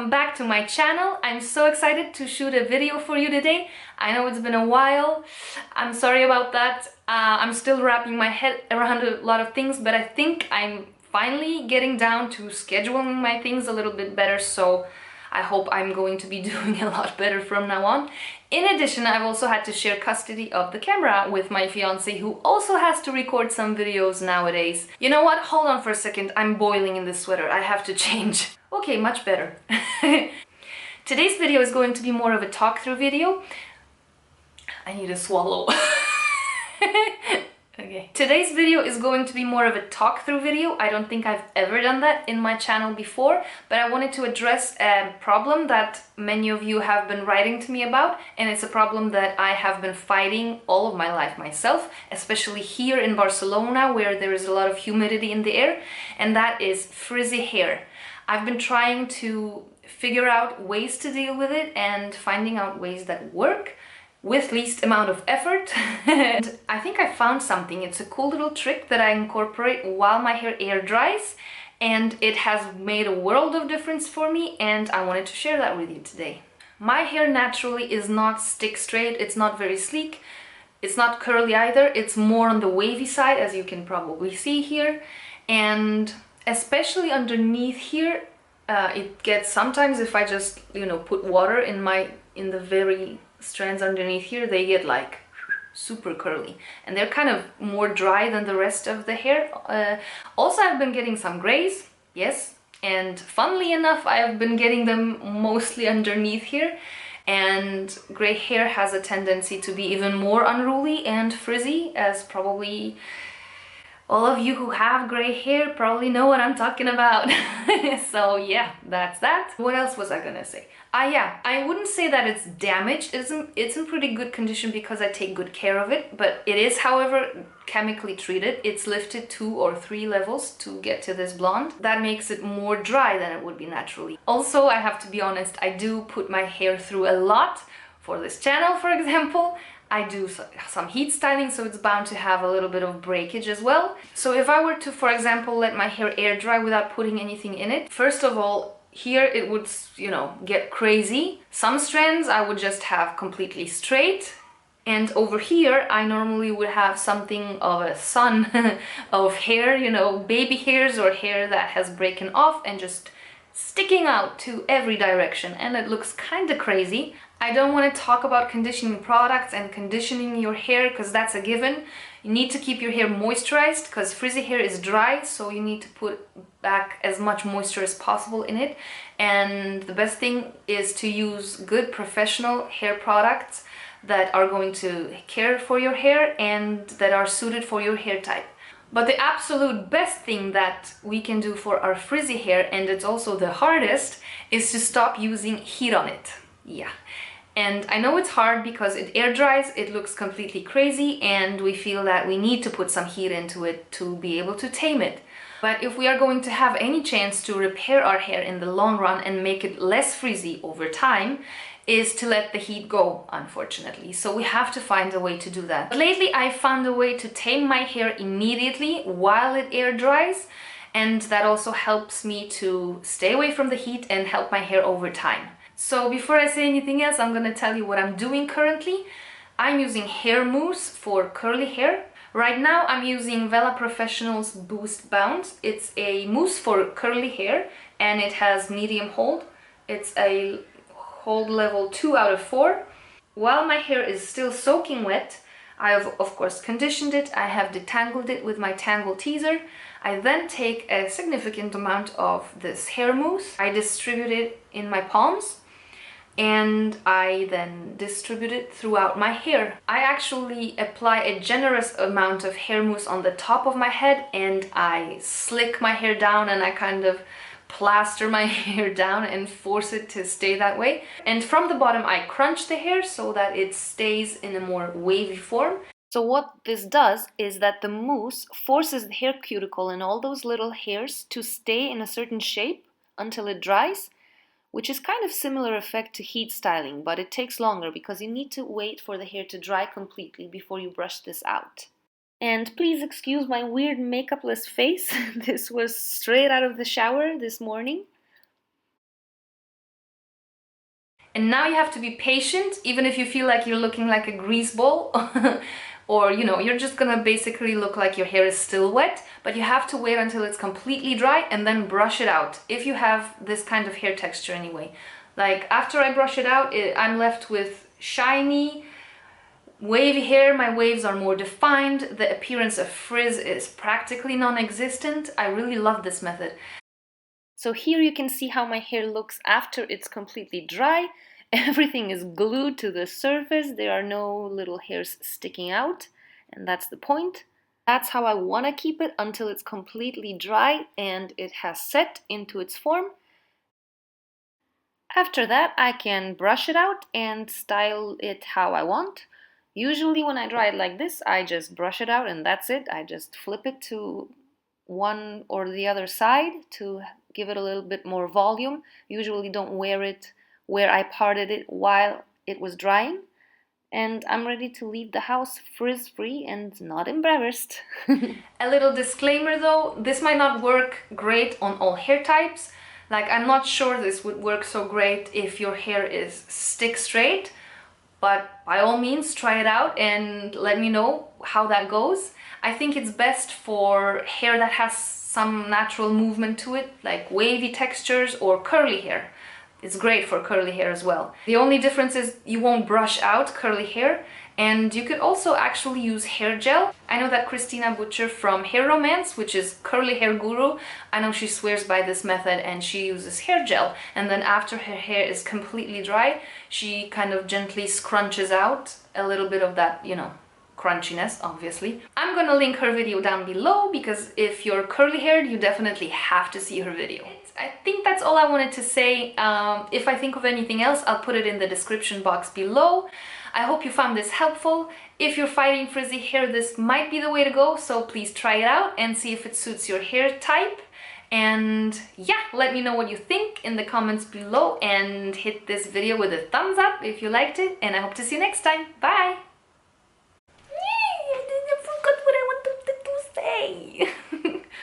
welcome back to my channel. I'm so excited to shoot a video for you today. I know it's been a while. I'm sorry about that. I'm still wrapping my head around a lot of things, but I think I'm finally getting down to scheduling my things a little bit better, so I hope I'm going to be doing a lot better from now on. In addition, I've also had to share custody of the camera with my fiance, who also has to record some videos nowadays. You know what? Hold on for a second. I'm boiling in this sweater. I have to change. Okay, much better. Today's video is going to be more of a talk-through video. I need to swallow. Okay. Today's video is going to be more of a talk-through video. I don't think I've ever done that in my channel before, but I wanted to address a problem that many of you have been writing to me about, and it's a problem that I have been fighting all of my life myself, especially here in Barcelona, where there is a lot of humidity in the air, and that is frizzy hair. I've been trying to figure out ways to deal with it and finding out ways that work with least amount of effort. And I think I found something. It's a cool little trick that I incorporate while my hair air dries, and it has made a world of difference for me, and I wanted to share that with you today. My hair naturally is not stick straight, it's not very sleek, it's not curly either, it's more on the wavy side, as you can probably see here, and especially underneath here, it gets sometimes, if I just, put water in the very strands underneath here, they get like super curly, and they're kind of more dry than the rest of the hair. Also, I've been getting some grays, yes, and funnily enough, I've been getting them mostly underneath here, and gray hair has a tendency to be even more unruly and frizzy, as probably all of you who have gray hair probably know what I'm talking about. So yeah, that's that. What else was I gonna say? Yeah, I wouldn't say that it's damaged. It's in pretty good condition because I take good care of it, but it is, however, chemically treated. It's lifted 2 or 3 levels to get to this blonde. That makes it more dry than it would be naturally. Also, I have to be honest, I do put my hair through a lot. For this channel, for example, I do some heat styling, so it's bound to have a little bit of breakage as well. So if I were to, for example, let my hair air dry without putting anything in it, first of all, here it would, get crazy. Some strands I would just have completely straight, and over here I normally would have something of a sun of hair, baby hairs or hair that has broken off and just sticking out to every direction, and it looks kind of crazy. I don't want to talk about conditioning products and conditioning your hair because that's a given. You need to keep your hair moisturized because frizzy hair is dry, so you need to put back as much moisture as possible in it. And the best thing is to use good professional hair products that are going to care for your hair and that are suited for your hair type. But the absolute best thing that we can do for our frizzy hair, and it's also the hardest, is to stop using heat on it. Yeah. And I know it's hard because it air dries, it looks completely crazy, and we feel that we need to put some heat into it to be able to tame it. But if we are going to have any chance to repair our hair in the long run and make it less frizzy over time, is to let the heat go, unfortunately. So we have to find a way to do that. But lately I found a way to tame my hair immediately while it air dries, and that also helps me to stay away from the heat and help my hair over time. So before I say anything else, I'm gonna tell you what I'm doing currently. I'm using hair mousse for curly hair. Right now I'm using Vela Professional's Boost Bounce. It's a mousse for curly hair, and it has medium hold. It's a hold level 2 out of 4. While my hair is still soaking wet, I have of course conditioned it. I have detangled it with my Tangle Teaser. I then take a significant amount of this hair mousse. I distribute it in my palms, and I then distribute it throughout my hair. I actually apply a generous amount of hair mousse on the top of my head, and I slick my hair down, and I kind of plaster my hair down and force it to stay that way. And from the bottom I crunch the hair so that it stays in a more wavy form. So what this does is that the mousse forces the hair cuticle and all those little hairs to stay in a certain shape until it dries, which is kind of similar effect to heat styling, but it takes longer because you need to wait for the hair to dry completely before you brush this out. And please excuse my weird makeupless face. This was straight out of the shower this morning. And now you have to be patient, even if you feel like you're looking like a grease ball. Or, you know, you're just gonna basically look like your hair is still wet, but you have to wait until it's completely dry and then brush it out, if you have this kind of hair texture anyway. Like, after I brush it out, I'm left with shiny, wavy hair. My waves are more defined. The appearance of frizz is practically non-existent. I really love this method. So here you can see how my hair looks after it's completely dry. Everything is glued to the surface. There are no little hairs sticking out, and that's the point. That's how I want to keep it until it's completely dry and it has set into its form. After that, I can brush it out and style it how I want. Usually when I dry it like this, I just brush it out and that's it. I just flip it to one or the other side to give it a little bit more volume. Usually don't wear it where I parted it while it was drying. And I'm ready to leave the house frizz-free and not embarrassed. A little disclaimer though, this might not work great on all hair types. Like, I'm not sure this would work so great if your hair is stick straight, but by all means try it out and let me know how that goes. I think it's best for hair that has some natural movement to it, like wavy textures or curly hair. It's great for curly hair as well. The only difference is you won't brush out curly hair, and you could also actually use hair gel. I know that Christina Butcher from Hair Romance, which is curly hair guru, I know she swears by this method and she uses hair gel. And then after her hair is completely dry, she kind of gently scrunches out a little bit of that, you know, crunchiness, obviously. I'm gonna link her video down below because if you're curly haired, you definitely have to see her video. I think that's all I wanted to say. If I think of anything else, I'll put it in the description box below. I hope you found this helpful. If you're fighting frizzy hair, this might be the way to go, so please try it out and see if it suits your hair type. And yeah, let me know what you think in the comments below and hit this video with a thumbs up if you liked it, and I hope to see you next time. Bye!